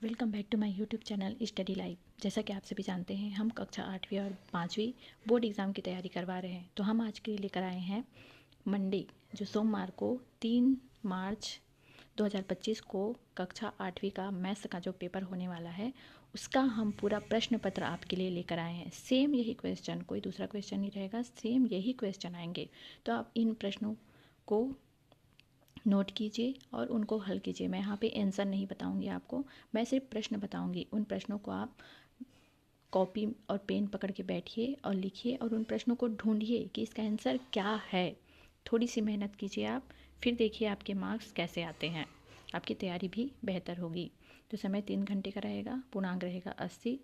Welcome back to my YouTube channel study life. जैसा कि आप सभी जानते हैं, हम कक्षा 8वीं और 5वीं बोर्ड एग्ज़ाम की तैयारी करवा रहे हैं। तो हम आज के लिए लेकर आए हैं मंडे, जो सोमवार को 3 मार्च 2025 को कक्षा 8वीं का मैथ्स का जो पेपर होने वाला है, उसका हम पूरा प्रश्न पत्र आपके लिए लेकर आए हैं। सेम यही क्वेश्चन, कोई दूसरा क्वेश्चन नहीं रहेगा, सेम यही क्वेश्चन आएंगे। तो आप इन प्रश्नों को नोट कीजिए और उनको हल कीजिए। मैं यहाँ पे आंसर नहीं बताऊँगी आपको, मैं सिर्फ प्रश्न बताऊँगी। उन प्रश्नों को आप कॉपी और पेन पकड़ के बैठिए और लिखिए और उन प्रश्नों को ढूंढिए कि इसका आंसर क्या है। थोड़ी सी मेहनत कीजिए आप, फिर देखिए आपके मार्क्स कैसे आते हैं, आपकी तैयारी भी बेहतर होगी। तो समय 3 घंटे का रहेगा, पूर्णांक रहेगा 80।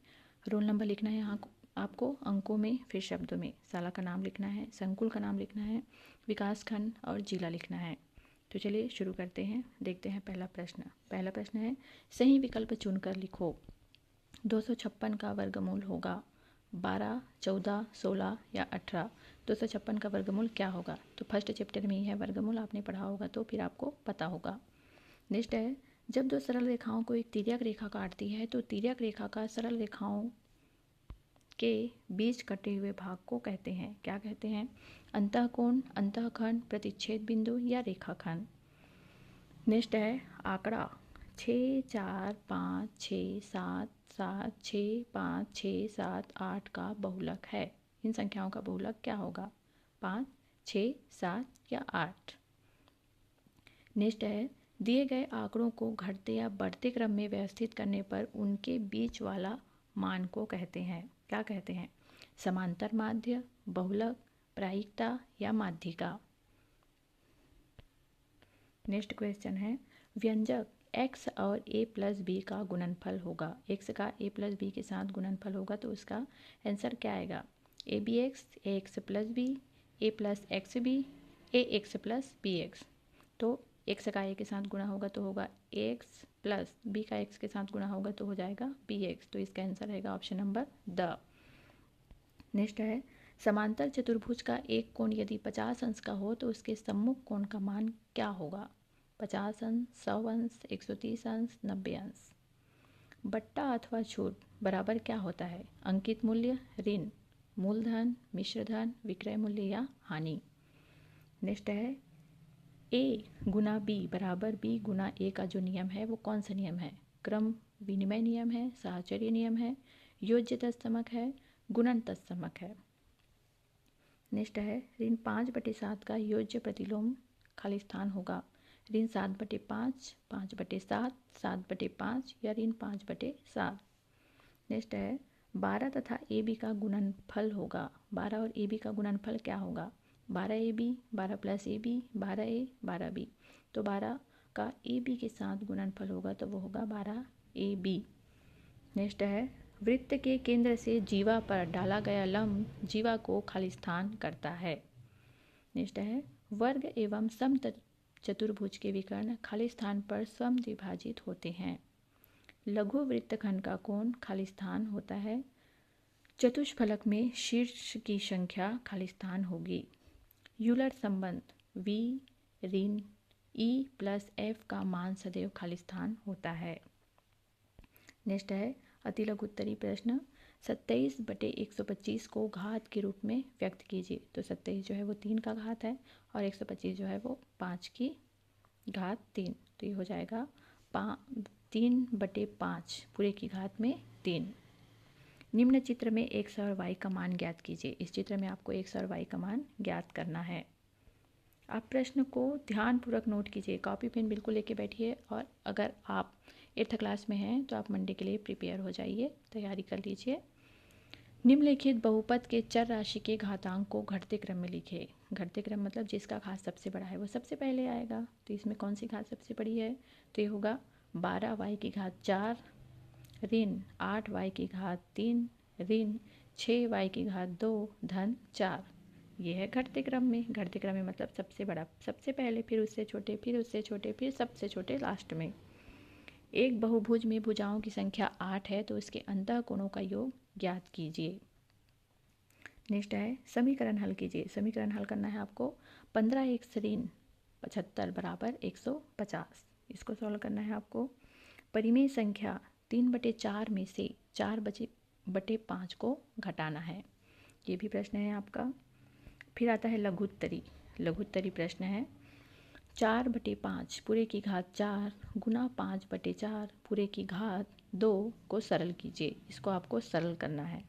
रोल नंबर लिखना है यहाँ आपको अंकों में, फिर शब्दों में। शाला का नाम लिखना है, संकुल का नाम लिखना है, विकास खंड और जिला लिखना है। तो चलिए शुरू करते हैं। देखते हैं पहला प्रश्न है, सही विकल्प चुनकर लिखो। 256 का वर्गमूल होगा 12, 14, 16 या 18। 256 का वर्गमूल क्या होगा? तो फर्स्ट चैप्टर में ही है वर्गमूल, आपने पढ़ा होगा तो फिर आपको पता होगा। नेक्स्ट है, जब दो सरल रेखाओं को एक तिर्यक रेखा काटती है तो तिर्यक रेखा का सरल रेखाओं के बीच कटे हुए भाग को कहते हैं, क्या कहते हैं? अंतःकोण, अंतःखंड, प्रतिच्छेद बिंदु या रेखाखंड। नेक्स्ट है आंकड़ा 6, 4, 5, 6, 7, 7, 6, 5, 6, 7, 8 का बहुलक है। इन संख्याओं का बहुलक क्या होगा? 5, 6, 7 या 8। नेक्स्ट है, दिए गए आंकड़ों को घटते या बढ़ते क्रम में व्यवस्थित करने पर उनके बीच वाला मान को कहते हैं, क्या कहते हैं? समांतर माध्य, बहुलक, प्रायिकता या माध्यिका। नेक्स्ट क्वेश्चन है, व्यंजक x और a प्लस बी का गुणनफल होगा। x का a प्लस बी के साथ गुणनफल होगा तो उसका आंसर क्या आएगा? A B X, A X plus B, A plus X B, A X plus B X. तो x का a के साथ गुणा होगा तो होगा x प्लस b का x के साथ गुणा होगा तो हो जाएगा बी एक्स। तो इसका आंसर रहेगा ऑप्शन नंबर द। नेक्स्ट है, समांतर चतुर्भुज का एक कोण यदि 50 अंश का हो तो उसके सम्मुख कोण का मान क्या होगा? 50 अंश, 100 अंश, 130 अंश, 90 अंश। बट्टा अथवा छूट बराबर क्या होता है? अंकित मूल्य, ऋण, मूलधन, मिश्रधन, विक्रय मूल्य या हानि। नेक्स्ट है, ए गुना बी बराबर बी गुना ए का जो नियम है वो कौन सा नियम है? क्रम विनिमय नियम है, साहचर्य नियम है, योज्य तत्समक है, गुणन तत्समक है। नेक्स्ट है, ऋण 5/7 का योज्य प्रतिलोम खाली स्थान होगा। ऋण 7/5, 5/7, 7/5 या ऋण 5/7। नेक्स्ट है, 12 तथा ए बी का गुणनफल होगा। 12 और ए बी का गुणनफल क्या होगा? 12 A B, 12 plus A B, 12 A, 12 B. तो 12 का ए बी के साथ गुणनफल होगा तो वो होगा 12 ए बी। नेक्स्ट है, वृत्त के केंद्र से जीवा पर डाला गया लंब जीवा को खाली स्थान करता है। नेक्स्ट है, वर्ग एवं सम चतुर्भुज के विकर्ण खाली स्थान पर समद्विभाजित होते हैं। लघु वृत्तखंड का कोण खाली स्थान होता है। चतुष्फलक में शीर्ष की संख्या खाली स्थान होगी। यूलर संबंध v ऋण e प्लस f का मान सदैव खाली स्थान होता है। नेक्स्ट है, अति लघु उत्तरीय प्रश्न, 27/125 को घात के रूप में व्यक्त कीजिए। तो 27 जो है वो 3 का घात है और 125 जो है वो 5 की घात 3। तो ये हो जाएगा 3/5 पूरे की घात में 3। निम्न चित्र में x और y का मान ज्ञात कीजिए। इस चित्र में आपको x और y का मान ज्ञात करना है। आप प्रश्न को ध्यानपूर्वक नोट कीजिए, कॉपी पेन बिल्कुल लेके बैठिए और अगर आप 8th क्लास में हैं तो आप मंडे के लिए प्रिपेयर हो जाइए, तैयारी कर लीजिए। निम्नलिखित बहुपद के चर राशि के घातांक को घटते क्रम में लिखे। घटते क्रम मतलब जिसका घात सबसे बड़ा है वो सबसे पहले आएगा। तो इसमें कौन सी घात सबसे बड़ी है? तो ये होगा 12y की घात 4, ऋण 8y की घात 3, ऋण 6y की घात 2, धन 4। ये है घटते क्रम में। घटते क्रम में मतलब सबसे बड़ा सबसे पहले, फिर उससे छोटे, फिर उससे छोटे, फिर सबसे छोटे लास्ट में। एक बहुभुज में भुजाओं की संख्या 8 है तो उसके अंतःकोणों का योग ज्ञात कीजिए। नेक्स्ट है, समीकरण हल कीजिए। समीकरण हल करना है आपको। 15x ऋण 75 बराबर 150, इसको सॉल्व करना है आपको। परिमेय संख्या 3/4 में से 4/5 को घटाना है। ये भी प्रश्न है आपका। फिर आता है लघुत्तरी। लघुत्तरी प्रश्न है 4/5 पूरे की घात 4 गुना 5/4 पूरे की घात 2 को सरल कीजिए। इसको आपको सरल करना है।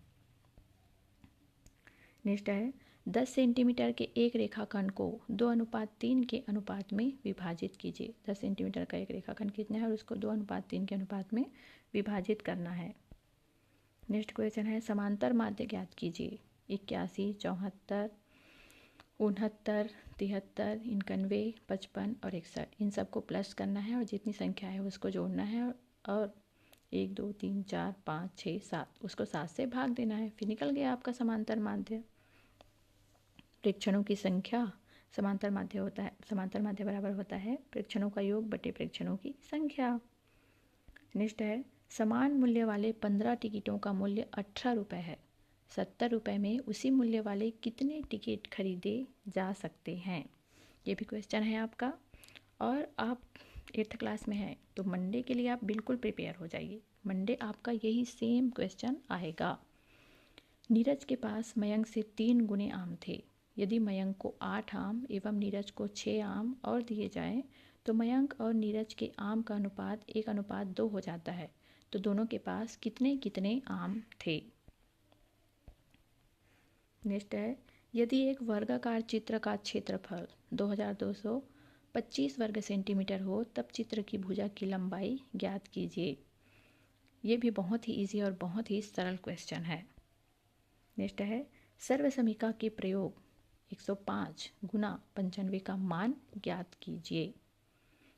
नेक्स्ट है 10 सेंटीमीटर के एक रेखाखंड को 2:3 के अनुपात में विभाजित कीजिए। 10 सेंटीमीटर का एक रेखाखंड कितना है और उसको 2:3 के अनुपात में विभाजित करना है। नेक्स्ट क्वेश्चन है समांतर माध्य ज्ञात कीजिए। 81, 74, 69, 73, 91, 55 और 61 इन सबको प्लस करना है और जितनी संख्या है उसको जोड़ना है और 1, 2, 3, 4, 5, 6, 7 उसको 7 से भाग देना है। फिर निकल गया आपका समांतर माध्य। प्रेक्षणों की संख्या समांतर माध्य होता है, समांतर माध्य बराबर होता है प्रेक्षणों का योग बटे प्रेक्षणों की संख्या। नेक्स्ट है समान मूल्य वाले 15 टिकटों का मूल्य 18 रुपये है। 70 रुपये में उसी मूल्य वाले कितने टिकट खरीदे जा सकते हैं। ये भी क्वेश्चन है आपका। और आप 8th क्लास में हैं तो मंडे के लिए आप बिल्कुल प्रिपेयर हो जाइए। मंडे आपका यही सेम क्वेश्चन आएगा। नीरज के पास मयंक से 3 गुने आम थे। यदि मयंक को 8 आम एवं नीरज को 6 आम और दिए जाएं तो मयंक और नीरज के आम का अनुपात 1:2 हो जाता है। तो दोनों के पास कितने कितने आम थे। नेक्स्ट है यदि एक वर्गाकार चित्र का क्षेत्रफल 2225 वर्ग सेंटीमीटर हो तब चित्र की भुजा की लंबाई ज्ञात कीजिए। ये भी बहुत ही इजी और बहुत ही सरल क्वेश्चन है। नेक्स्ट है सर्वसमीका के प्रयोग 105 गुना 95 का मान ज्ञात कीजिए।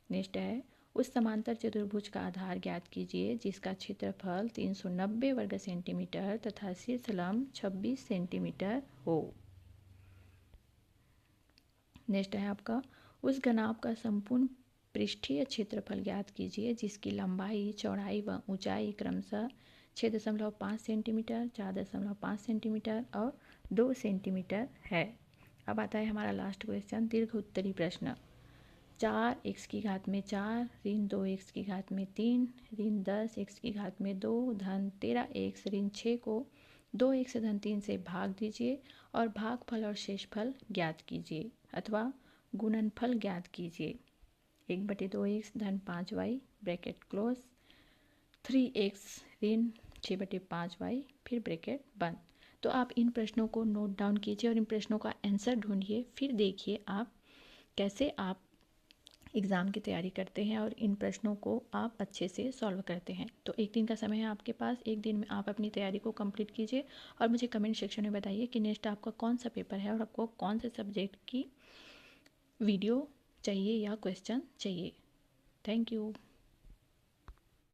नेक्स्ट है उस समांतर चतुर्भुज का आधार ज्ञात कीजिए जिसका क्षेत्रफल 390 वर्ग सेंटीमीटर तथा शीर्षलंब 26 सेंटीमीटर हो। नेक्स्ट है आपका उस घनाभ का संपूर्ण पृष्ठीय क्षेत्रफल ज्ञात कीजिए जिसकी लंबाई चौड़ाई व ऊंचाई क्रमशः 6.5 सेंटीमीटर, 4.5 सेंटीमीटर और 2 सेंटीमीटर है। अब आता है हमारा लास्ट क्वेश्चन दीर्घ उत्तरी प्रश्न। 4x की घात में 4 ऋण 2x की घात में 3 ऋण 10x की घात में 2 धन 13x ऋण 6 को 2x धन 3 से भाग दीजिए और भागफल और शेषफल ज्ञात कीजिए अथवा गुणनफल ज्ञात कीजिए। 1/2x धन 5y ब्रैकेट क्लोज 3x ऋण 6/5y फिर ब्रैकेट बंद। तो आप इन प्रश्नों को नोट डाउन कीजिए और इन प्रश्नों का आंसर ढूंढिए। फिर देखिए आप कैसे आप एग्ज़ाम की तैयारी करते हैं और इन प्रश्नों को आप अच्छे से सॉल्व करते हैं। तो एक दिन का समय है आपके पास, एक दिन में आप अपनी तैयारी को कंप्लीट कीजिए और मुझे कमेंट सेक्शन में बताइए कि नेक्स्ट आपका कौन सा पेपर है और आपको कौन से सब्जेक्ट की वीडियो चाहिए या क्वेश्चन चाहिए। Thank you.